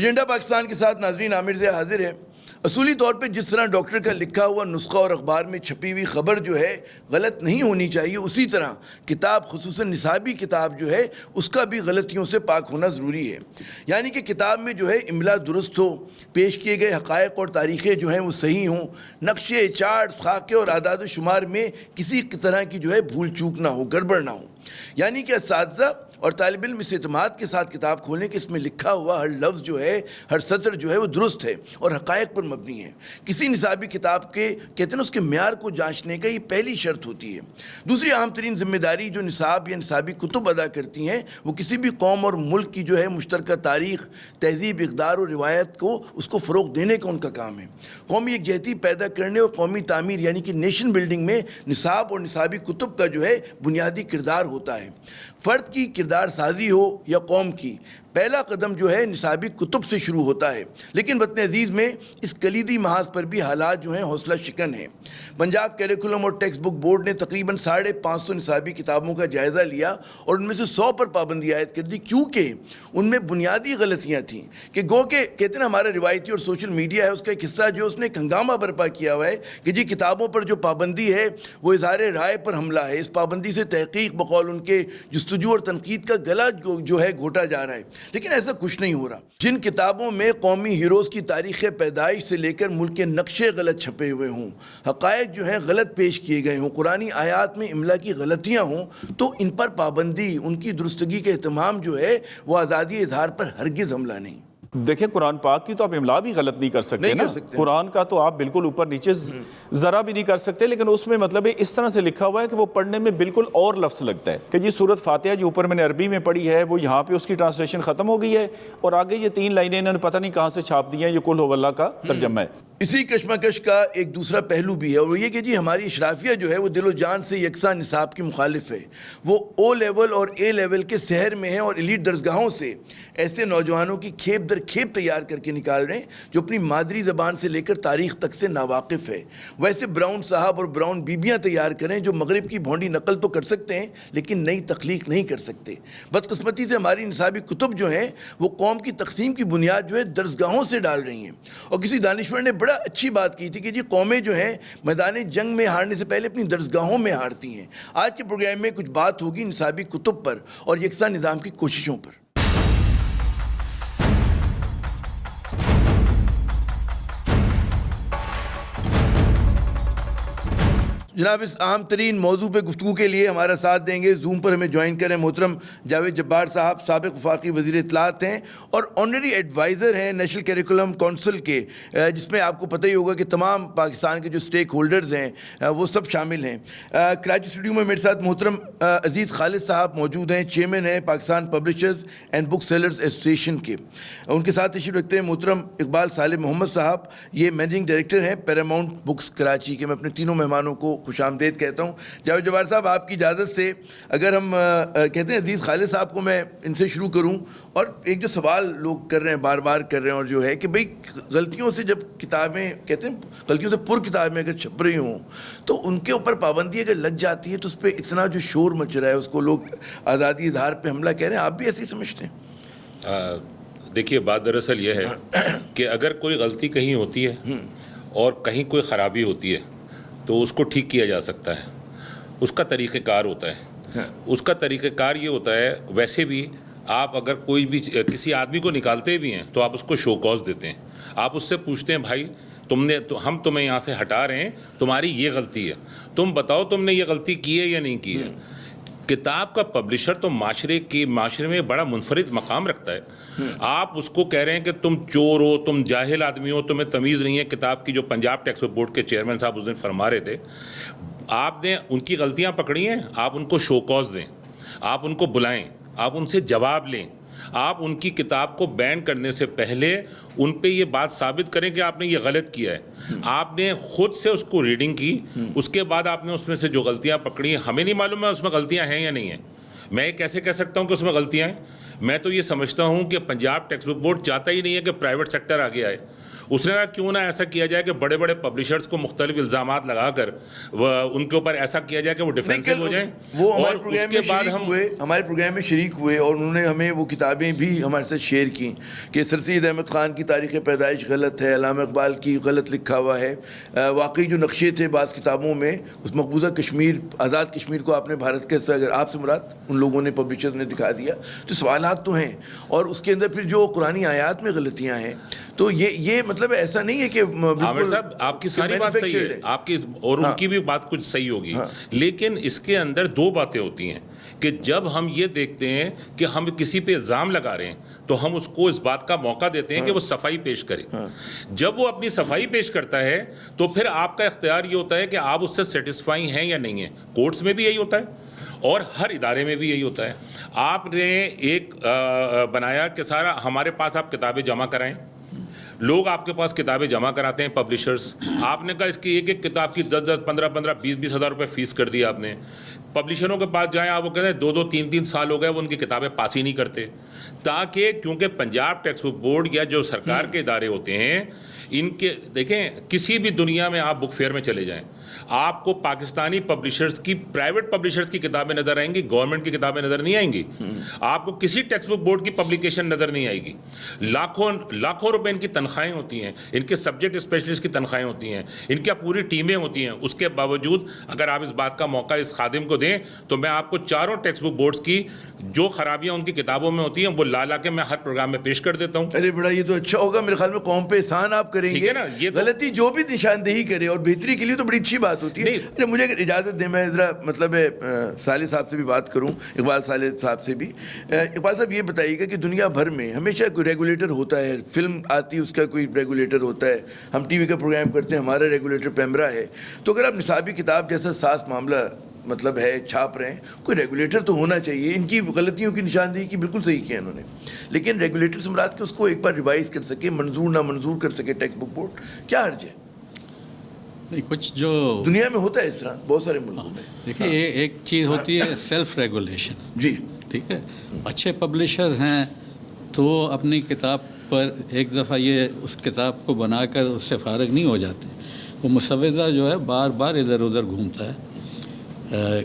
Agenda Pakistan کے ساتھ ناظرین عامر سے حاضر ہے۔ اصولی طور پہ جس طرح ڈاکٹر کا لکھا ہوا نسخہ اور اخبار میں چھپی ہوئی خبر جو ہے غلط نہیں ہونی چاہیے، اسی طرح کتاب خصوصاً نصابی کتاب جو ہے اس کا بھی غلطیوں سے پاک ہونا ضروری ہے۔ یعنی کہ کتاب میں جو ہے املا درست ہو، پیش کیے گئے حقائق اور تاریخیں جو ہیں وہ صحیح ہوں، نقشے، چارٹ، خاکے اور اعداد و شمار میں کسی طرح کی جو ہے بھول چوک نہ ہو، گڑبڑ نہ ہو۔ یعنی کہ اساتذہ اور طالب علم اس اعتماد کے ساتھ کتاب کھولیں کہ اس میں لکھا ہوا ہر لفظ جو ہے، ہر سطر جو ہے وہ درست ہے اور حقائق پر مبنی ہے۔ کسی نصابی کتاب کے کہتے ہیں اس کے معیار کو جانچنے کا یہ پہلی شرط ہوتی ہے۔ دوسری اہم ترین ذمہ داری جو نصاب یا نصابی کتب ادا کرتی ہیں وہ کسی بھی قوم اور ملک کی جو ہے مشترکہ تاریخ، تہذیب، اقدار اور روایت کو اس کو فروغ دینے کا ان کا کام ہے۔ قومی یکجہتی پیدا کرنے اور قومی تعمیر یعنی کہ نیشن بلڈنگ میں نصاب اور نصابی کتب کا جو ہے بنیادی کردار ہوتا ہے۔ فرد کی کردار سازی ہو یا قوم کی، پہلا قدم جو ہے نصابی کتب سے شروع ہوتا ہے۔ لیکن وطن عزیز میں اس کلیدی محاذ پر بھی حالات جو ہیں حوصلہ شکن ہیں۔ پنجاب کیریکولم اور ٹیکسٹ بک بورڈ نے تقریباً 550 نصابی کتابوں کا جائزہ لیا اور ان میں سے 100 پر پابندی عائد کر دی، کیونکہ ان میں بنیادی غلطیاں تھیں کہ گو کہ کہتے ہیں ہمارا روایتی اور سوشل میڈیا ہے اس کا ایک حصہ جو اس نے ایک ہنگامہ برپا کیا ہوا ہے کہ جی کتابوں پر جو پابندی ہے وہ اظہار رائے پر حملہ ہے۔ اس پابندی سے تحقیق بقول ان کے جستجو اور تنقید کا گلا جو ہے گھوٹا جا رہا ہے، لیکن ایسا کچھ نہیں ہو رہا۔ جن کتابوں میں قومی ہیروز کی تاریخ پیدائش سے لے کر ملک کے نقشے غلط چھپے ہوئے ہوں، حقائق جو ہیں غلط پیش کیے گئے ہوں، قرآنی آیات میں املا کی غلطیاں ہوں، تو ان پر پابندی، ان کی درستگی کا اہتمام جو ہے وہ آزادی اظہار پر ہرگز حملہ نہیں۔ دیکھیں قرآن پاک کی تو آپ املا بھی غلط نہیں کر سکتے نا، قرآن کا تو آپ بالکل اوپر نیچے ذرا بھی نہیں کر سکتے، لیکن اس میں مطلب اس طرح سے لکھا ہوا ہے کہ وہ پڑھنے میں بالکل اور لفظ لگتا ہے کہ جی سورۃ فاتحہ جو اوپر میں نے عربی میں پڑھی ہے وہ یہاں پہ اس کی ٹرانسلیشن ختم ہو گئی ہے اور آگے یہ 3 لائنیں انہوں نے پتہ نہیں کہاں سے چھاپ دی ہیں، یہ قل ھو اللہ کا ترجمہ ہے۔ اسی کشمکش کا ایک دوسرا پہلو بھی ہے اور وہ یہ کہ جی ہماری اشرافیہ جو ہے وہ دل و جان سے یکساں نصاب کی مخالف ہے۔ وہ او لیول اور اے لیول کے سحر میں ہیں اور ایلیٹ درسگاہوں سے ایسے نوجوانوں کی کھیپ در کھیپ تیار کر کے نکال رہے ہیں جو اپنی مادری زبان سے لے کر تاریخ تک سے ناواقف ہے۔ ویسے براؤن صاحب اور براؤن بیبیاں تیار کریں جو مغرب کی بھونڈی نقل تو کر سکتے ہیں لیکن نئی تخلیق نہیں کر سکتے۔ بدقسمتی سے ہماری نصابی کتب جو ہیں وہ قوم کی تقسیم کی بنیاد جو ہے درسگاہوں سے ڈال رہی ہیں۔ اور کسی دانشور نے بڑا اچھی بات کی تھی کہ جی قومیں جو ہیں میدان جنگ میں ہارنے سے پہلے اپنی درسگاہوں میں ہارتی ہیں۔ آج کے پروگرام میں کچھ بات ہوگی نصابی کتب پر اور یکساں نظام کی کوششوں پر۔ جناب اس اہم ترین موضوع پہ گفتگو کے لیے ہمارا ساتھ دیں گے، زوم پر ہمیں جوائن کریں محترم جاوید جبار صاحب، سابق وفاقی وزیر اطلاعات ہیں اور آنریری ایڈوائزر ہیں نیشنل کیریکولم کونسل کے، جس میں آپ کو پتہ ہی ہوگا کہ تمام پاکستان کے جو سٹیک ہولڈرز ہیں وہ سب شامل ہیں۔ کراچی اسٹوڈیو میں میرے ساتھ محترم عزیز خالد صاحب موجود ہیں، چیئرمین ہیں Pakistan publishers and book sellers ایسوسی ایشن کے۔ ان کے ساتھ تشریف رکھتے ہیں محترم اقبال صالح محمد صاحب، یہ مینیجنگ ڈائریکٹر ہیں پیراماؤنٹ بکس کراچی کے۔ میں اپنے تینوں مہمانوں کو خوش آمدید کہتا ہوں۔ جاوید جبار صاحب آپ کی اجازت سے اگر ہم کہتے ہیں عزیز خالد صاحب کو میں ان سے شروع کروں، اور ایک جو سوال لوگ کر رہے ہیں بار بار کر رہے ہیں اور جو ہے کہ بھئی غلطیوں سے جب کتابیں کہتے ہیں غلطیوں سے پر کتابیں اگر چھپ رہی ہوں تو ان کے اوپر پابندی اگر لگ جاتی ہے تو اس پہ اتنا جو شور مچ رہا ہے اس کو لوگ آزادی اظہار پہ حملہ کہہ رہے ہیں، آپ بھی ایسے ہی سمجھتے ہیں؟ دیکھیے بات دراصل یہ ہے کہ اگر کوئی غلطی کہیں ہوتی ہے اور کہیں کوئی خرابی ہوتی ہے تو اس کو ٹھیک کیا جا سکتا ہے، اس کا طریقہ کار ہوتا ہے۔ اس کا طریقہ کار یہ ہوتا ہے، ویسے بھی آپ اگر کوئی بھی کسی آدمی کو نکالتے بھی ہیں تو آپ اس کو شو کاز دیتے ہیں، آپ اس سے پوچھتے ہیں بھائی ہم تمہیں یہاں سے ہٹا رہے ہیں، تمہاری یہ غلطی ہے، تم بتاؤ تم نے یہ غلطی کی ہے یا نہیں کی ہے۔ کتاب کا پبلشر تو معاشرے میں بڑا منفرد مقام رکھتا ہے۔ آپ اس کو کہہ رہے ہیں کہ تم چور ہو، تم جاہل آدمی ہو، تمہیں تمیز نہیں ہے کتاب کی، جو پنجاب ٹیکسٹ بورڈ کے چیئرمین صاحب اس دن فرما رہے تھے۔ آپ نے ان کی غلطیاں پکڑی ہیں، آپ ان کو شو کاز دیں، آپ ان کو بلائیں، آپ ان سے جواب لیں، آپ ان کی کتاب کو بین کرنے سے پہلے ان پہ یہ بات ثابت کریں کہ آپ نے یہ غلط کیا ہے۔ آپ نے خود سے اس کو ریڈنگ کی، اس کے بعد آپ نے اس میں سے جو غلطیاں پکڑی ہیں، ہمیں نہیں معلوم ہے اس میں غلطیاں ہیں یا نہیں ہیں۔ میں کیسے کہہ سکتا ہوں کہ اس میں غلطیاں ہیں؟ میں تو یہ سمجھتا ہوں کہ پنجاب ٹیکسٹ بک بورڈ چاہتا ہی نہیں ہے کہ پرائیویٹ سیکٹر آگے آئے، اس نے کہا کیوں نہ ایسا کیا جائے کہ بڑے بڑے پبلشرز کو مختلف الزامات لگا کر ان کے اوپر ایسا کیا جائے کہ وہ ڈیفینسو ہو جائیں. وہ اور اس کے بعد ہمارے پروگرام میں شریک ہوئے اور انہوں نے ہمیں وہ کتابیں بھی ہمارے ساتھ شیئر کی کہ سر سید احمد خان کی تاریخ پیدائش غلط ہے, علامہ اقبال کی غلط لکھا ہوا ہے. واقعی جو نقشے تھے بعض کتابوں میں اس مقبوضہ کشمیر, آزاد کشمیر کو آپ نے بھارت کے حصہ, اگر آپ سے مراد ان لوگوں نے پبلشر نے دکھا دیا, تو سوالات تو ہیں. اور اس کے اندر پھر جو قرآنی آیات میں غلطیاں ہیں, تو یہ مطلب ایسا نہیں ہے کہ عامر صاحب آپ کی ساری بات صحیح ہے, آپ کی اور ان کی بھی بات کچھ صحیح ہوگی, لیکن اس کے اندر دو باتیں ہوتی ہیں کہ جب ہم یہ دیکھتے ہیں کہ ہم کسی پہ الزام لگا رہے ہیں تو ہم اس کو اس بات کا موقع دیتے ہیں کہ وہ صفائی پیش کرے. جب وہ اپنی صفائی پیش کرتا ہے تو پھر آپ کا اختیار یہ ہوتا ہے کہ آپ اس سے سیٹسفائی ہیں یا نہیں ہیں. کورٹس میں بھی یہی ہوتا ہے اور ہر ادارے میں بھی یہی ہوتا ہے. آپ نے ایک بنایا کہ سارا ہمارے پاس آپ کتابیں جمع کرائیں, لوگ آپ کے پاس کتابیں جمع کراتے ہیں پبلشرز, آپ نے کہا اس کی ایک ایک کتاب کی 10,000 15,000 20,000 ہزار روپے فیس کر دی آپ نے. پبلشروں کے پاس جائیں آپ, وہ کہتے ہیں 2 3 سال ہو گئے وہ ان کی کتابیں پاس ہی نہیں کرتے, تاکہ کیونکہ پنجاب ٹیکسٹ بک بورڈ یا جو سرکار کے ادارے ہوتے ہیں ان کے, دیکھیں کسی بھی دنیا میں آپ بک فیئر میں چلے جائیں, آپ کو پاکستانی پبلشرز کی, پرائیویٹ پبلشرز کی کتابیں نظر آئیں گی, گورنمنٹ کی کتابیں نظر نہیں آئیں گی. آپ کو کسی ٹیکسٹ بک بورڈ کی پبلیکیشن نظر نہیں آئے گی. لاکھوں روپے ان کی تنخواہیں ہوتی ہیں, ان کے سبجیکٹ اسپیشلسٹ کی تنخواہیں ہوتی ہیں, ان کی پوری ٹیمیں ہوتی ہیں. اس کے باوجود اگر آپ اس بات کا موقع اس خادم کو دیں تو میں آپ کو چاروں ٹیکسٹ بک بورڈز کی جو خرابیاں ان کی کتابوں میں ہوتی ہیں وہ لا کے میں ہر پروگرام میں پیش کر دیتا ہوں. ارے بڑا یہ تو اچھا ہوگا, میرے خیال میں قوم پہ احسان آپ کریں گے نا. غلطی جو بھی نشاندہی کرے اور بہتری کے لیے تو بڑی اچھی بات ہوتی ہے. اچھا مجھے اگر اجازت دیں میں ذرا مطلب صالح صاحب سے بھی بات کروں, اقبال صالح صاحب سے بھی. اقبال صاحب یہ بتائیے گا کہ دنیا بھر میں ہمیشہ کوئی ریگولیٹر ہوتا ہے, فلم آتی ہے اس کا کوئی ریگولیٹر ہوتا ہے, ہم ٹی وی کا پروگرام کرتے ہیں ہمارا ریگولیٹر پیمرا ہے. تو اگر آپ نصابی کتاب جیسا ساس معاملہ مطلب ہے چھاپ رہے ہیں, کوئی ریگولیٹر تو ہونا چاہیے. ان کی غلطیوں کی نشاندہی کی بالکل صحیح کیا انہوں نے, لیکن ریگولیٹر سے مراد کہ اس کو ایک بار ریوائز کر سکے, منظور نہ منظور کر سکے ٹیکسٹ بک بورڈ, کیا حرج ہے؟ کچھ جو دنیا میں ہوتا ہے اس طرح بہت سارے ملکوں میں. دیکھیے ایک چیز ہوتی ہے سیلف ریگولیشن, جی ٹھیک ہے. اچھے پبلشر ہیں تو اپنی کتاب پر ایک دفعہ یہ اس کتاب کو بنا کر اس سے فارغ نہیں ہو جاتے. وہ مسودہ جو ہے بار بار ادھر ادھر گھومتا ہے,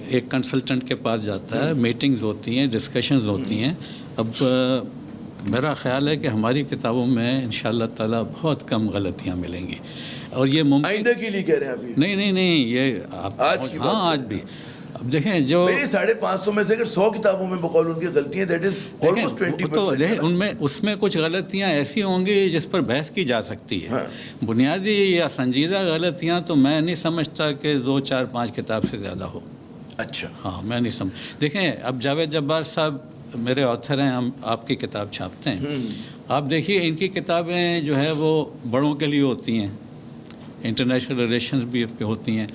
ایک کنسلٹنٹ کے پاس جاتا ہے, میٹنگز ہوتی ہیں, ڈسکشنز ہوتی ہیں. اب میرا خیال ہے کہ ہماری کتابوں میں انشاءاللہ تعالیٰ بہت کم غلطیاں ملیں گی. اور یہ آئندہ کے لیے کہہ رہے ہیں ابھی؟ نہیں, یہ آپ آج بھی. اب دیکھیں جو 550 میں سے اگر 100 کتابوں میں بقول ان کی غلطیاں دیٹ از آلموسٹ 20%. ان میں اس میں کچھ غلطیاں ایسی ہوں گی جس پر بحث کی جا سکتی ہے. بنیادی یا سنجیدہ غلطیاں تو میں نہیں سمجھتا کہ 2 4 5 کتاب سے زیادہ ہو. اچھا ہاں میں نہیں سمجھ. دیکھیں اب جاوید جبار صاحب میرے آتھر ہیں, ہم آپ کی کتاب چھاپتے ہیں. آپ دیکھیے ان کی کتابیں جو ہے وہ بڑوں کے لیے ہوتی ہیں, انٹرنیشنل ریلیشنز بھی ہوتی ہیں.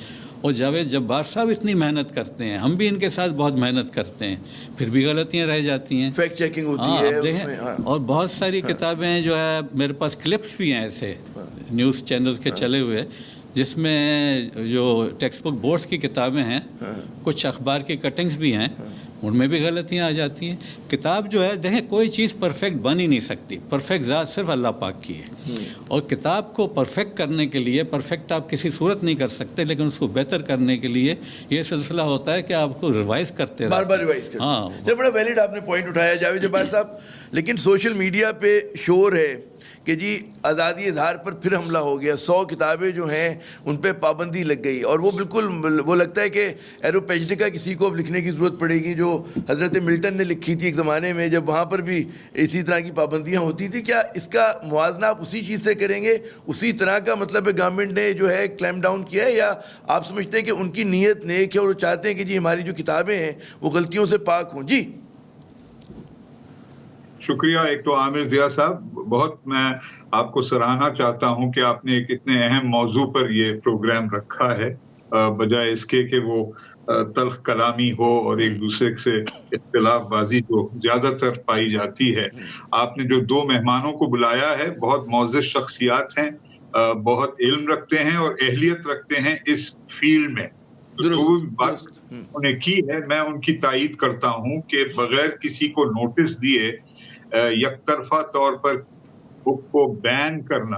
اور جاوید جبار صاحب اتنی محنت کرتے ہیں, ہم بھی ان کے ساتھ بہت محنت کرتے ہیں, پھر بھی غلطیاں رہ جاتی ہیں, فیکٹ چیکنگ ہوتی ہے اس میں. اور بہت ساری کتابیں جو ہے میرے پاس کلپس بھی ہیں ایسے نیوز چینلز کے چلے ہوئے, جس میں جو ٹیکسٹ بک بورڈز کی کتابیں ہیں, کچھ اخبار کی کٹنگز بھی ہیں, ان میں بھی غلطیاں آ جاتی ہیں. کتاب جو ہے دیکھیں کوئی چیز پرفیکٹ بن ہی نہیں سکتی, پرفیکٹ ذات صرف اللہ پاک کی ہے. اور کتاب کو پرفیکٹ کرنے کے لیے, پرفیکٹ آپ کسی صورت نہیں کر سکتے, لیکن اس کو بہتر کرنے کے لیے یہ سلسلہ ہوتا ہے کہ آپ کو ریوائز کرتے بار بار ریوائز کرتے. ہاں یہ بڑا ویلڈ آپ نے پوائنٹ اٹھایا جاوید جبار صاحب. لیکن سوشل میڈیا پہ شور ہے کہ جی آزادی اظہار پر پھر حملہ ہو گیا, 100 کتابیں جو ہیں ان پہ پابندی لگ گئی, اور وہ بالکل وہ لگتا ہے کہ ایروپیجٹکا کسی کو اب لکھنے کی ضرورت پڑے گی جو حضرت ملٹن نے لکھی تھی ایک زمانے میں, جب وہاں پر بھی اسی طرح کی پابندیاں ہوتی تھیں. کیا اس کا موازنہ آپ اسی چیز سے کریں گے, اسی طرح کا مطلب گورنمنٹ نے جو ہے کلیم ڈاؤن کیا ہے, یا آپ سمجھتے ہیں کہ ان کی نیت نیک ہے اور وہ چاہتے ہیں کہ جی ہماری جو کتابیں ہیں وہ غلطیوں سے پاک ہوں؟ جی شکریہ. ایک تو عامر ضیاء صاحب, بہت میں آپ کو سراہنا چاہتا ہوں کہ آپ نے ایک اتنے اہم موضوع پر یہ پروگرام رکھا ہے, بجائے اس کے کہ وہ تلخ کلامی ہو اور ایک دوسرے سے اختلاف بازی جو زیادہ تر پائی جاتی ہے. آپ نے جو 2 مہمانوں کو بلایا ہے, بہت معزز شخصیات ہیں, بہت علم رکھتے ہیں اور اہلیت رکھتے ہیں اس فیلڈ میں. جو بات انہوں نے کی ہے میں ان کی تائید کرتا ہوں کہ بغیر کسی کو نوٹس دیے یک طرفہ طور پر بک کو بین کرنا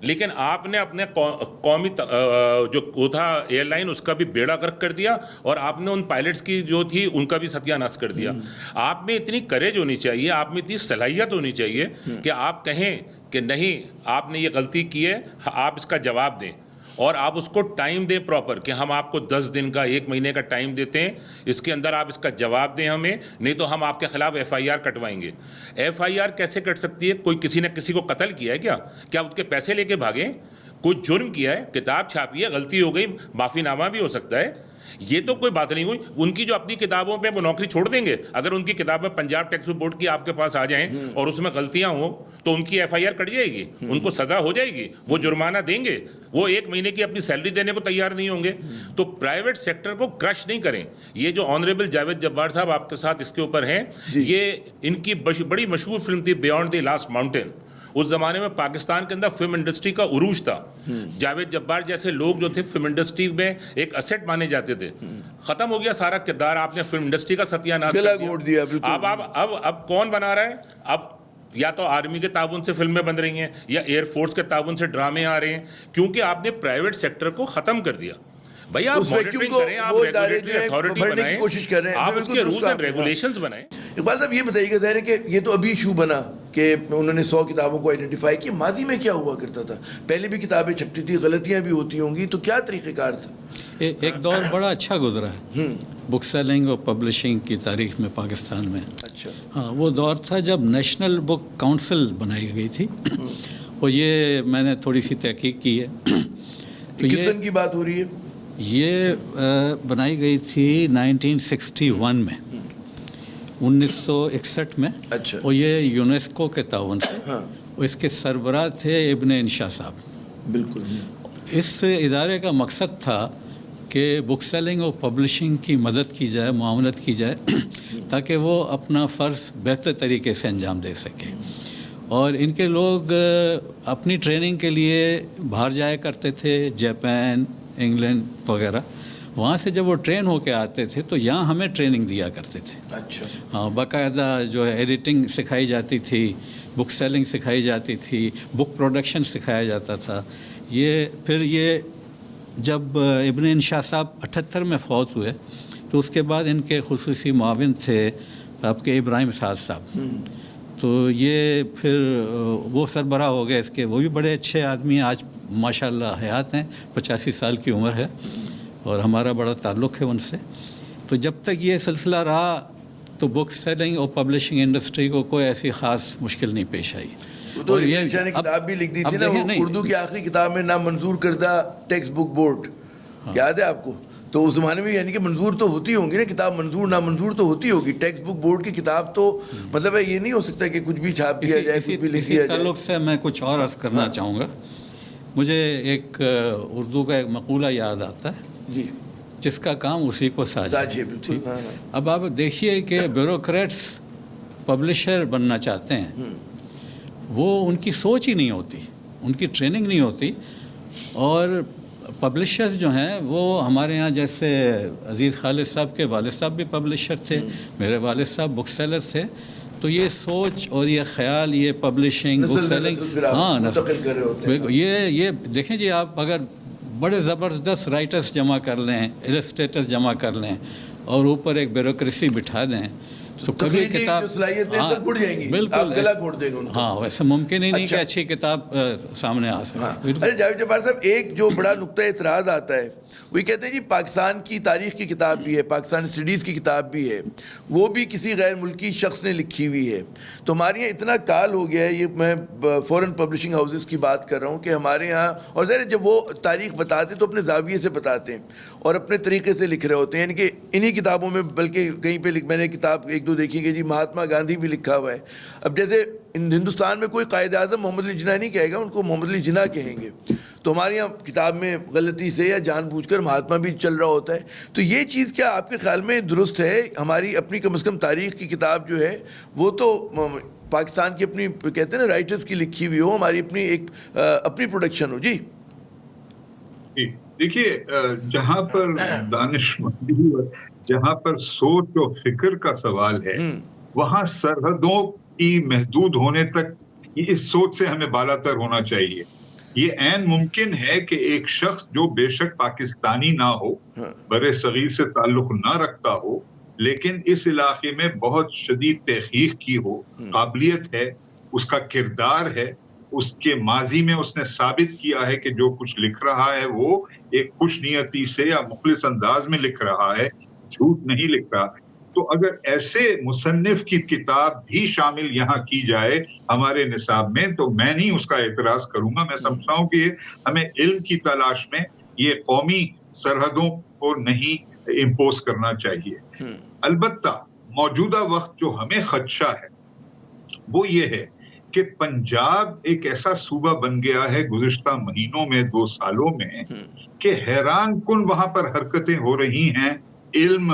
لیکن آپ نے اپنے قومی جو وہ تھا ایئر لائن اس کا بھی بیڑا غرق کر دیا, اور آپ نے ان پائلٹس کی جو تھی ان کا بھی ستیہ ناش کر دیا. آپ میں اتنی کریج ہونی چاہیے, آپ میں اتنی صلاحیت ہونی چاہیے کہ آپ کہیں کہ نہیں آپ نے یہ غلطی کی ہے, آپ اس کا جواب دیں, اور آپ اس کو ٹائم دیں پراپر, کہ ہم آپ کو 10 دن کا 1 مہینے کا ٹائم دیتے ہیں, اس کے اندر آپ اس کا جواب دیں ہمیں, نہیں تو ہم آپ کے خلاف FIR کٹوائیں گے. FIR کیسے کٹ سکتی ہے؟ کوئی کسی نے کسی کو قتل کیا ہے کیا اس کے پیسے لے کے بھاگیں؟ کوئی جرم کیا ہے, کتاب چھاپی ہے, غلطی ہو گئی, معافی نامہ بھی ہو سکتا ہے, یہ تو کوئی بات نہیں ہوئی. ان کی جو اپنی کتابوں پہ وہ نوکری چھوڑ دیں گے, اگر ان کی کتابیں پنجاب ٹیکس بورڈ کی آپ کے پاس آ جائیں اور اس میں غلطیاں ہوں تو ان کی FIR کٹ جائے گی, ان کو سزا ہو جائے گی, وہ جرمانہ دیں گے, وہ 1 مہینے کی اپنی سیلری دینے کو تیار نہیں ہوں گے. تو پرائیویٹ سیکٹر کو کرش نہیں کریں. یہ جو آنریبل جاوید جبار صاحب آپ کے ساتھ اس کے اوپر ہیں, یہ ان کی بڑی مشہور فلم تھی بیانڈ دی لاسٹ ماؤنٹین. اس زمانے میں پاکستان کے اندر فلم انڈسٹری کا عروج تھا. جاوید جبار جیسے لوگ جو تھے فلم انڈسٹری میں ایک اسیٹ مانے جاتے تھے. ختم ہو گیا سارا کردار, آپ نے فلم انڈسٹری کا ستیہ ناش کر دیا. اب کون بنا رہا ہے؟ اب یا تو آرمی کے تعاون سے فلمیں بن رہی ہیں یا ایئر فورس کے تعاون سے ڈرامے آ رہے ہیں, کیونکہ آپ نے پرائیویٹ سیکٹر کو ختم کر دیا. بھائی آپ مانیٹرنگ کریں, آپ ریگولیٹری اتھارٹی بنائیں, کوشش کر رہے ہیں, آپ اس کے رولز اینڈ ریگولیشنز بنائیں. اقبال صاحب یہ بتائیے گا, ظاہر ہے کہ یہ تو ابھی ایشو بنا کہ انہوں نے 100 کتابوں کو آئیڈینٹیفائی کیا, ماضی میں کیا ہوا کرتا تھا؟ پہلے بھی کتابیں چھپتی تھی, غلطیاں بھی ہوتی ہوں گی, تو کیا طریقہ کار تھا؟ ایک دور بڑا اچھا گزرا ہے بک سیلنگ اور پبلشنگ کی تاریخ میں پاکستان میں. اچھا, ہاں, وہ دور تھا جب نیشنل بک کاؤنسل بنائی گئی تھی, اور یہ میں نے تھوڑڑی سی تحقیق کی ہے. تو کس سن کی بات ہو رہی ہے؟ یہ بنائی گئی تھی 1961 میں, 1961 میں. اچھا, اور یہ یونیسکو کے تعاون سے, اور اس کے سربراہ تھے ابن انشا صاحب. بالکل. اس ادارے کا مقصد تھا کہ بک سیلنگ اور پبلشنگ کی مدد کی جائے, معاونت کی جائے, تاکہ وہ اپنا فرض بہتر طریقے سے انجام دے سکیں. اور ان کے لوگ اپنی ٹریننگ کے لیے باہر جایا کرتے تھے, جاپان, انگلینڈ وغیرہ. وہاں سے جب وہ ٹرین ہو کے آتے تھے تو یہاں ہمیں ٹریننگ دیا کرتے تھے. اچھا, ہاں, باقاعدہ جو ہے ایڈیٹنگ سکھائی جاتی تھی, بک سیلنگ سکھائی جاتی تھی, بک پروڈکشن سکھایا جاتا تھا. پھر یہ جب ابن انشا صاحب 78 میں فوت ہوئے تو اس کے بعد ان کے خصوصی معاون تھے آپ کے ابراہیم سعد صاحب. تو یہ پھر وہ سربراہ ہو گئے اس کے, وہ بھی بڑے اچھے آدمی ہیں, آج ماشاءاللہ حیات ہیں, 85 سال کی عمر ہے, اور ہمارا بڑا تعلق ہے ان سے. تو جب تک یہ سلسلہ رہا تو بک سیلنگ اور پبلشنگ انڈسٹری کو کوئی ایسی خاص مشکل نہیں پیش آئی. تو یہ کتاب بھی لکھ دی تھی نا, اردو کی آخری کتاب میں نامنظور کردہ ٹیکسٹ بک بورڈ, یاد ہے آپ کو؟ تو اس زمانے میں یعنی کہ منظور تو ہوتی ہوں گی نا کتاب, منظور نامنظور تو ہوتی ہوگی. ٹیکسٹ بک بورڈ کی کتاب تو مطلب ہے یہ نہیں ہو سکتا کہ کچھ بھی چھاپ دیا جائے, کچھ بھی لکھ دیا جائے. تعلق سے میں کچھ اور عرض کرنا چاہوں گا. مجھے ایک اردو کا ایک مقولہ یاد آتا ہے, جی, جس کا کام اسی کو ساجے. اب آپ دیکھیے کہ بیوروکریٹس پبلشر بننا چاہتے ہیں, وہ ان کی سوچ ہی نہیں ہوتی, ان کی ٹریننگ نہیں ہوتی. اور پبلشر جو ہیں وہ ہمارے ہاں جیسے عزیز خالد صاحب کے والد صاحب بھی پبلشر تھے, میرے والد صاحب بک سیلر تھے. تو یہ سوچ اور یہ خیال, یہ پبلشنگ, بک سیلنگ, ہاں یہ دیکھیں جی, آپ اگر بڑے زبردست رائٹرز جمع کر لیں, السٹریٹرز جمع کر لیں, اور اوپر ایک بیوروکریسی بٹھا دیں تو کبھی کتاب بالکل, ہاں, ویسے ممکن ہی نہیں کہ اچھی کتاب سامنے آ سکے. ارے جاوید جبار صاحب, ایک جو بڑا نقطہ اعتراض آتا ہے وہ کہتے ہیں جی پاکستان کی تاریخ کی کتاب بھی ہے, پاکستان اسٹڈیز کی کتاب بھی ہے, وہ بھی کسی غیر ملکی شخص نے لکھی ہوئی ہے. تو ہمارے یہاں اتنا کال ہو گیا ہے, یہ میں فورن پبلشنگ ہاؤسز کی بات کر رہا ہوں, کہ ہمارے یہاں, اور ظاہر جب وہ تاریخ بتاتے تو اپنے زاویے سے بتاتے ہیں اور اپنے طریقے سے لکھ رہے ہوتے ہیں. یعنی کہ انہی کتابوں میں, بلکہ کہیں پہ میں نے کتاب 1-2 دیکھی کہ جی مہاتما گاندھی بھی لکھا ہوا ہے. اب جیسے ہندوستان میں کوئی قائد اعظم محمد علی جناح نہیں کہے گا, ان کو محمد علی جناح کہیں گے. تو ہمارے یہاں کتاب میں غلطی سے یا جان بوجھ کر مہاتما بھی چل رہا ہوتا ہے. تو یہ چیز کیا آپ کے خیال میں درست ہے؟ ہماری اپنی کم از کم تاریخ کی کتاب جو ہے وہ تو پاکستان کی اپنی کہتے ہیں نا رائٹرز کی لکھی ہوئی ہو, ہماری اپنی ایک اپنی پروڈکشن ہو. جی دیکھیے, جہاں پر دانشمندی اور جہاں پر سوچ و فکر کا سوال ہے, وہاں سرحدوں کی محدود ہونے تک اس سوچ سے ہمیں بالا تر ہونا چاہیے. یہ عین ممکن ہے کہ ایک شخص جو بے شک پاکستانی نہ ہو، بر صغیر سے تعلق نہ رکھتا ہو، لیکن اس علاقے میں بہت شدید تحقیق کی ہو، قابلیت ہے، اس کا کردار ہے، اس کے ماضی میں اس نے ثابت کیا ہے کہ جو کچھ لکھ رہا ہے وہ ایک خوش نیتی سے یا مخلص انداز میں لکھ رہا ہے، جھوٹ نہیں لکھ رہا، تو اگر ایسے مصنف کی کتاب بھی شامل یہاں کی جائے ہمارے نصاب میں تو میں نہیں اس کا اعتراض کروں گا. میں سمجھتا ہوں کہ ہمیں علم کی تلاش میں یہ قومی سرحدوں کو نہیں امپوز کرنا چاہیے. البتہ موجودہ وقت جو ہمیں خدشہ ہے وہ یہ ہے کہ پنجاب ایک ایسا صوبہ بن گیا ہے گزشتہ مہینوں میں 2 سالوں میں کہ حیران کن وہاں پر حرکتیں ہو رہی ہیں علم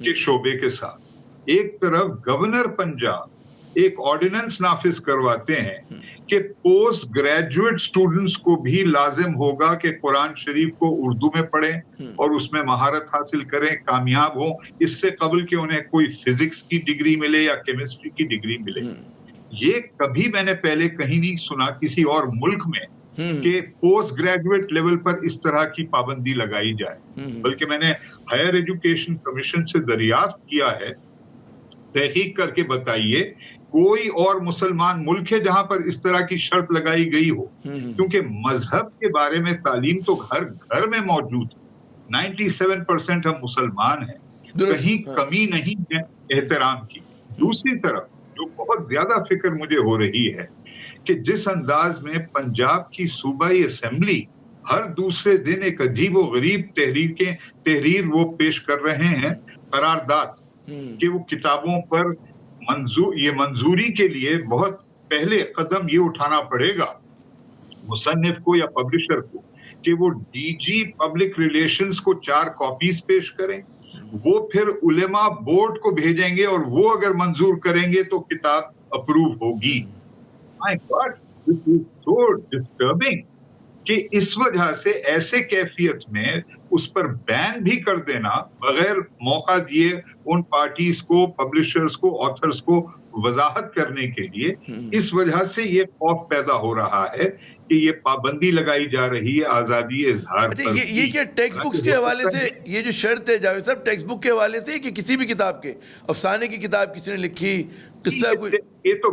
کے شعبے کے ساتھ. ایک طرف گورنر پنجاب ایک آرڈیننس نافذ کرواتے ہیں کہ پوسٹ گریجویٹ سٹوڈنٹس کو بھی لازم ہوگا کہ قرآن شریف کو اردو میں پڑھیں اور اس میں مہارت حاصل کریں، کامیاب ہوں، اس سے قبل کہ انہیں کوئی فزکس کی ڈگری ملے یا کیمسٹری کی ڈگری ملے. یہ کبھی میں نے پہلے کہیں نہیں سنا کسی اور ملک میں کہ پوسٹ گریجویٹ لیول پر اس طرح کی پابندی لگائی جائے. بلکہ میں نے ہائر ایجوکیشن کمیشن سے دریافت کیا ہے، تحقیق کر کے بتائیے کوئی اور مسلمان ملک ہے جہاں پر اس طرح کی شرط لگائی گئی ہو. کیونکہ مذہب کے بارے میں تعلیم تو ہر گھر میں موجود ہے. 97% ہم مسلمان ہیں، کہیں کمی نہیں ہے احترام کی. دوسری طرف جو بہت زیادہ فکر مجھے ہو رہی ہے کہ جس انداز میں پنجاب کی صوبائی اسمبلی ہر دوسرے دن ایک عجیب و غریب تحریر وہ پیش کر رہے ہیں، قرارداد کہ وہ کتابوں پر یہ منظوری کے لیے بہت پہلے قدم یہ اٹھانا پڑے گا مصنف کو یا پبلشر کو کہ وہ ڈی جی پبلک ریلیشنز کو 4 کاپیز پیش کریں، وہ پھر علماء بورڈ کو بھیجیں گے اور وہ اگر منظور کریں گے تو کتاب اپروو ہوگی. My God, this is so disturbing کہ اس وجہ سے ایسے کیفیت میں اس پر بین بھی کر دینا بغیر موقع دیے ان پارٹیز کو، پبلشرز کو، آتھرز کو وضاحت کرنے کے لیے، اس وجہ سے یہ خوف پیدا ہو رہا ہے کہ یہ پابندی لگائی جا رہی ہے آزادی اظہار پر. یہ کیا ٹیکسٹ بکس کے حوالے سے یہ جو شرط ہے جاوید صاحب، ٹیکسٹ بک کے حوالے سے کہ کسی بھی کتاب کے، افسانے کی کتاب کسی نے لکھی، قصہ کوئی، یہ تو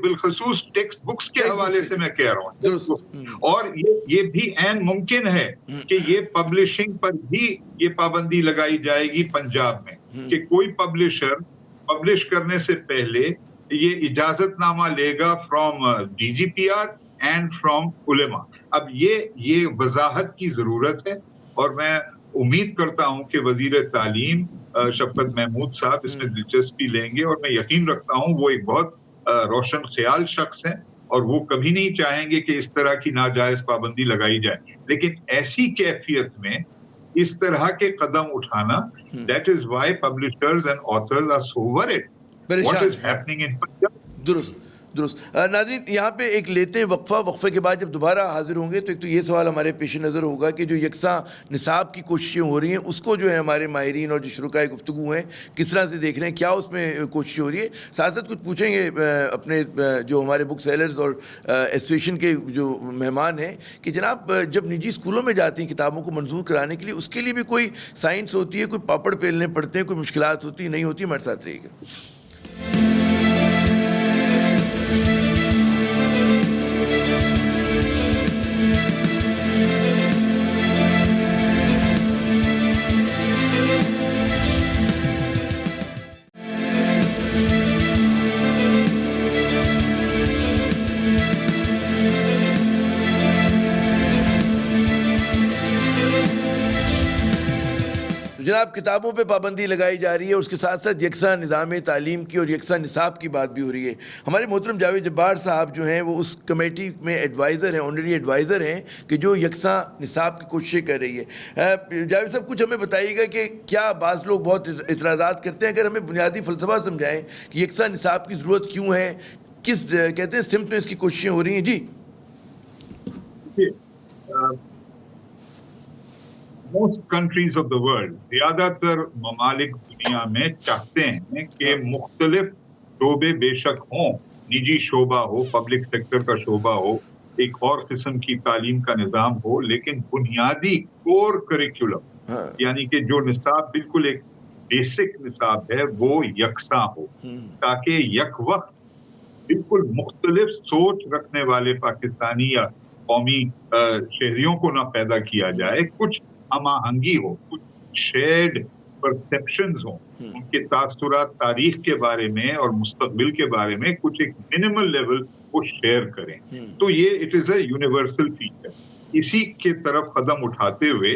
بالخصوص ٹیکسٹ بکس کے حوالے سے میں کہہ رہا ہوں. اور یہ بھی عین ممکن ہے کہ یہ پبلشنگ پر بھی یہ پابندی لگائی جائے گی پنجاب میں کہ کوئی پبلشر پبلش کرنے سے پہلے یہ اجازت نامہ لے گا from D G P R and from علماء. اب یہ وضاحت کی ضرورت ہے اور میں امید کرتا ہوں کہ وزیر تعلیم شفقت محمود صاحب اس میں دلچسپی لیں گے، اور میں یقین رکھتا ہوں وہ ایک بہت روشن خیال شخص ہیں اور وہ کبھی نہیں چاہیں گے کہ اس طرح کی ناجائز پابندی لگائی جائے. لیکن ایسی کیفیت میں اس طرح کے قدم اٹھانا، that is why publishers and authors are so worried what is happening in Punjab. درست. ناظرین یہاں پہ ایک لیتے ہیں وقفے کے بعد جب دوبارہ حاضر ہوں گے تو ایک تو یہ سوال ہمارے پیش نظر ہوگا کہ جو یکساں نصاب کی کوششیں ہو رہی ہیں اس کو جو ہے ہمارے ماہرین اور جو شرکائے گفتگو ہیں کس طرح سے دیکھ رہے ہیں، کیا اس میں کوششیں ہو رہی ہے. ساتھ ساتھ کچھ پوچھیں گے اپنے جو ہمارے بک سیلرز اور ایسوسیشن کے جو مہمان ہیں کہ جناب جب نجی اسکولوں میں جاتی ہیں کتابوں کو منظور کرانے کے لیے، اس کے لیے بھی کوئی سائنس ہوتی ہے، کوئی پاپڑ پیلنے پڑتے ہیں، کوئی مشکلات ہوتی نہیں ہوتی. ہمارے ساتھ رہیے گا. جناب کتابوں پہ پابندی لگائی جا رہی ہے، اس کے ساتھ ساتھ یکساں نظام تعلیم کی اور یکساں نصاب کی بات بھی ہو رہی ہے. ہمارے محترم جاوید جبار صاحب جو ہیں وہ اس کمیٹی میں ایڈوائزر ہیں، آنرری ایڈوائزر ہیں کہ جو یکساں نصاب کی کوششیں کر رہی ہے. جاوید صاحب کچھ ہمیں بتائیے گا کہ کیا بعض لوگ بہت اعتراضات کرتے ہیں، اگر ہمیں بنیادی فلسفہ سمجھائیں کہ یکساں نصاب کی ضرورت کیوں ہے، کس کہتے ہیں سمت میں اس کی کوششیں ہو رہی ہیں. جی most countries of the world, زیادہ تر ممالک دنیا میں چاہتے ہیں کہ مختلف شعبے بے شک ہوں، نجی شعبہ ہو، پبلک سیکٹر کا شعبہ ہو، ایک اور قسم کی تعلیم کا نظام ہو، لیکن بنیادی کور کریکولم یعنی کہ جو نصاب بالکل ایک بیسک نصاب ہے وہ یکساں ہو، تاکہ یک وقت بالکل مختلف سوچ رکھنے والے پاکستانی یا قومی شہریوں کو نہ پیدا کیا جائے، کچھ ہم آہنگی ہو، کچھ شیئرڈ پرسپشنز ہوں، ان کے تاثرات تاریخ کے بارے میں اور مستقبل کے بارے میں کچھ ایک منیمل لیول کو شیئر کریں. تو یہ it is a universal feature. اسی کے طرف قدم اٹھاتے ہوئے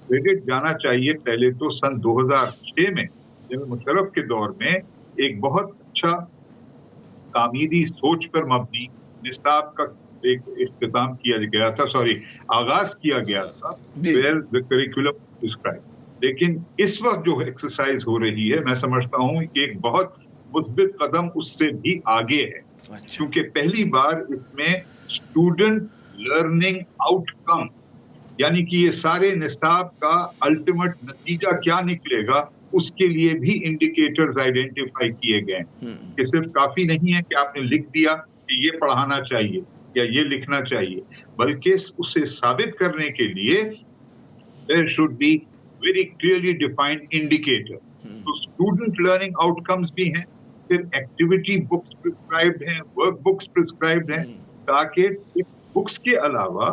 کریڈٹ جانا چاہیے پہلے تو سن 2006 میں جنرل مشرف کے دور میں ایک بہت اچھا تعمیری سوچ پر مبنی نصاب کا ایک اختتام کیا گیا تھا، آغاز کیا گیا تھا، where the curriculum is described. لیکن اس وقت جو ایکسرسائز ہو رہی ہے میں سمجھتا ہوں کہ ایک بہت مثبت قدم اس سے بھی آگے ہے، کیونکہ پہلی بار اس میں اسٹوڈنٹ لرننگ آؤٹ کم یعنی کہ یہ سارے نصاب کا الٹیمیٹ نتیجہ کیا نکلے گا اس کے لیے بھی انڈیکیٹرز آئیڈینٹیفائی کیے گئے کہ صرف کافی نہیں ہے کہ آپ نے لکھ دیا کہ یہ پڑھانا چاہیے یا یہ لکھنا چاہیے، بلکہ اسے ثابت کرنے کے لیے there should be very clearly defined indicator. تو اسٹوڈنٹ لرننگ آؤٹ کمز بھی ہیں، پھر ایکٹیویٹی بکس پرسکرائبڈ ہیں، ورک بکس پرسکرائبڈ ہیں، تاکہ بکس کے علاوہ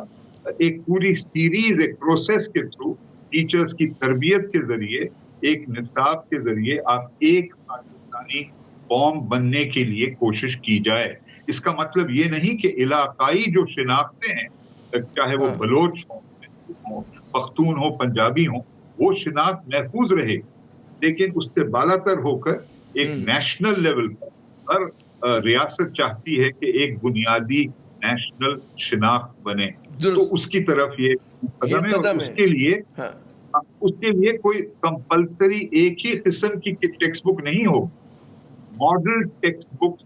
ایک پوری سیریز ایک پروسیس کے تھرو ٹیچرز کی تربیت کے ذریعے ایک نصاب کے ذریعے آپ ایک پاکستانی قوم بننے کے لیے کوشش کی جائے. اس کا مطلب یہ نہیں کہ علاقائی جو شناختیں ہیں چاہے وہ بلوچ ہوں، پختون ہو، پنجابی ہوں، وہ شناخت محفوظ رہے، لیکن اس سے بالا تر ہو کر ایک نیشنل لیول پر ہر ریاست چاہتی ہے کہ ایک بنیادی نیشنل شناخت بنے، تو اس کی طرف یہ قدم ہے. اور اس کے لیے کوئی کمپلسری ایک ہی قسم کی ٹیکسٹ بک نہیں ہو، ماڈل ٹیکسٹ بک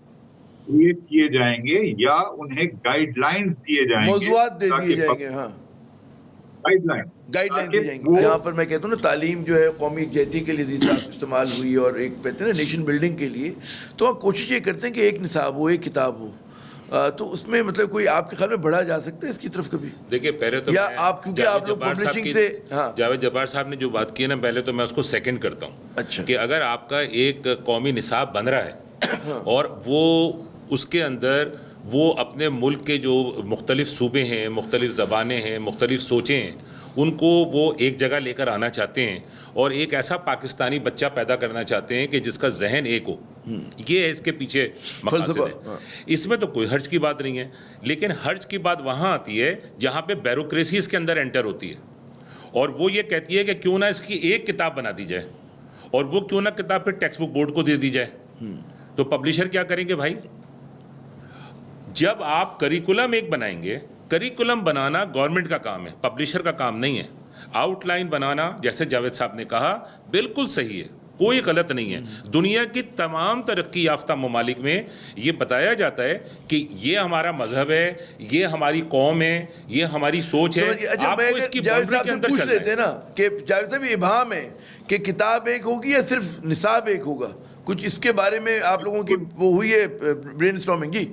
کریٹ کیے جائیں گے یا انہیں گائیڈ لائنز دیے جائیں گے، موضوعات دے دیے جائیں گے. گائیڈ لائن دی جائیں گے. یہاں پر میں کہتا ہوں نا تعلیم جو ہے قومی یکجہتی کے لیے استعمال ہوئی اور ایک کہتے ہیں نا نیشن بلڈنگ کے لیے، تو آپ کوشش یہ کرتے ہیں کہ ایک نصاب ہو، ایک کتاب ہو، تو اس میں مطلب کوئی آپ کے خیال میں بڑھا جا سکتا ہے اس کی طرف کبھی؟ دیکھیے پہلے تو یا آپ کیونکہ آپ لوگ پبلشنگ سے جاوید جبار صاحب نے جو بات کی ہے نا، پہلے تو میں اس کو سیکنڈ کرتا ہوں. اچھا کہ اگر آپ کا ایک قومی نصاب بن رہا ہے اور وہ اس کے اندر وہ اپنے ملک کے جو مختلف صوبے ہیں، مختلف زبانیں ہیں، مختلف سوچیں ہیں، ان کو وہ ایک جگہ لے کر آنا چاہتے ہیں اور ایک ایسا پاکستانی بچہ پیدا کرنا چاہتے ہیں کہ جس کا ذہن ایک ہو، یہ ہے اس کے پیچھے مقاصد ہے. اس میں تو کوئی حرج کی بات نہیں ہے، لیکن حرج کی بات وہاں آتی ہے جہاں پہ بیوروکریسی اس کے اندر انٹر ہوتی ہے، اور وہ یہ کہتی ہے کہ کیوں نہ اس کی ایک کتاب بنا دی جائے، اور وہ کیوں نہ کتاب پھر ٹیکسٹ بک بورڈ کو دے دی جائے. تو پبلشر کیا کریں گے بھائی؟ جب آپ کریکولم ایک بنائیں گے، کریکولم بنانا گورنمنٹ کا کام ہے، پبلشر کا کام نہیں ہے. آؤٹ لائن بنانا جیسے جاوید صاحب نے کہا بالکل صحیح ہے، کوئی غلط نہیں ہے. دنیا کی تمام ترقی یافتہ ممالک میں یہ بتایا جاتا ہے کہ یہ ہمارا مذہب ہے، یہ ہماری قوم ہے، یہ ہماری سوچ ہے. آپ کو اس کی باؤنڈری کے اندر چلنا ہے نا کہ جاوید صاحب ابہام ہے کہ کتاب ایک ہوگی یا صرف نصاب ایک ہوگا، کچھ اس کے بارے میں آپ لوگوں کی وہ ہوئی ہے برین اسٹارمنگ؟ جی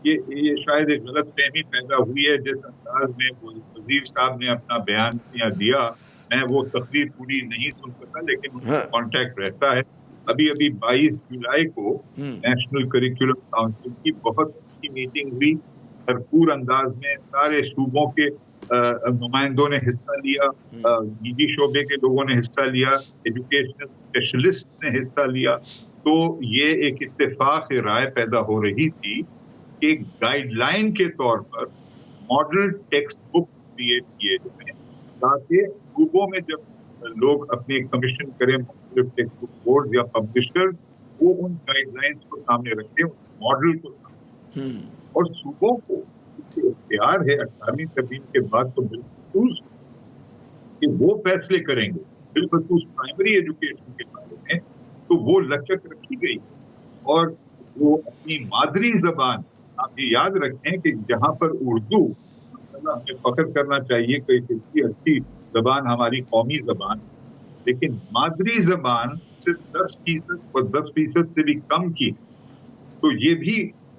یہ شاید ایک غلط فہمی پیدا ہوئی ہے جس انداز میں وزیر صاحب نے اپنا بیان دیا. میں وہ تقریر پوری نہیں سن سکا لیکن ان کا کانٹیکٹ رہتا ہے. ابھی 22 جولائی کو نیشنل کریکولم کاؤنسل کی بہت اچھی میٹنگ ہوئی، بھرپور انداز میں سارے صوبوں کے نمائندوں نے حصہ لیا، نجی شعبے کے لوگوں نے حصہ لیا، ایجوکیشنل اسپیشلسٹ نے حصہ لیا. تو یہ ایک اتفاق رائے پیدا ہو رہی تھی کہ گائیڈ لائن کے طور پر ماڈل ٹیکسٹ بک کریٹ کیے جائیں تاکہ صوبوں میں جب لوگ اپنے کمیشن کریں مختلف ٹیکسٹ بک بورڈ یا پبلشر، وہ ان گائیڈ لائنس کو سامنے رکھیں، ماڈل کو سامنے، اور صوبوں کو اختیار ہے 18ویں ترمیم کے بعد تو بالخصوص کہ وہ فیصلے کریں گے بالخصوص پرائمری ایجوکیشن کے بارے میں. تو وہ لچک رکھی گئی اور وہ اپنی مادری زبان، آپ یہ یاد رکھیں کہ جہاں پر اردو ہمیں فخر کرنا چاہیے کہ اتنی اچھی زبان ہماری قومی زبان، لیکن مادری زبان صرف 10% اور 10% سے بھی کم کی، تو یہ بھی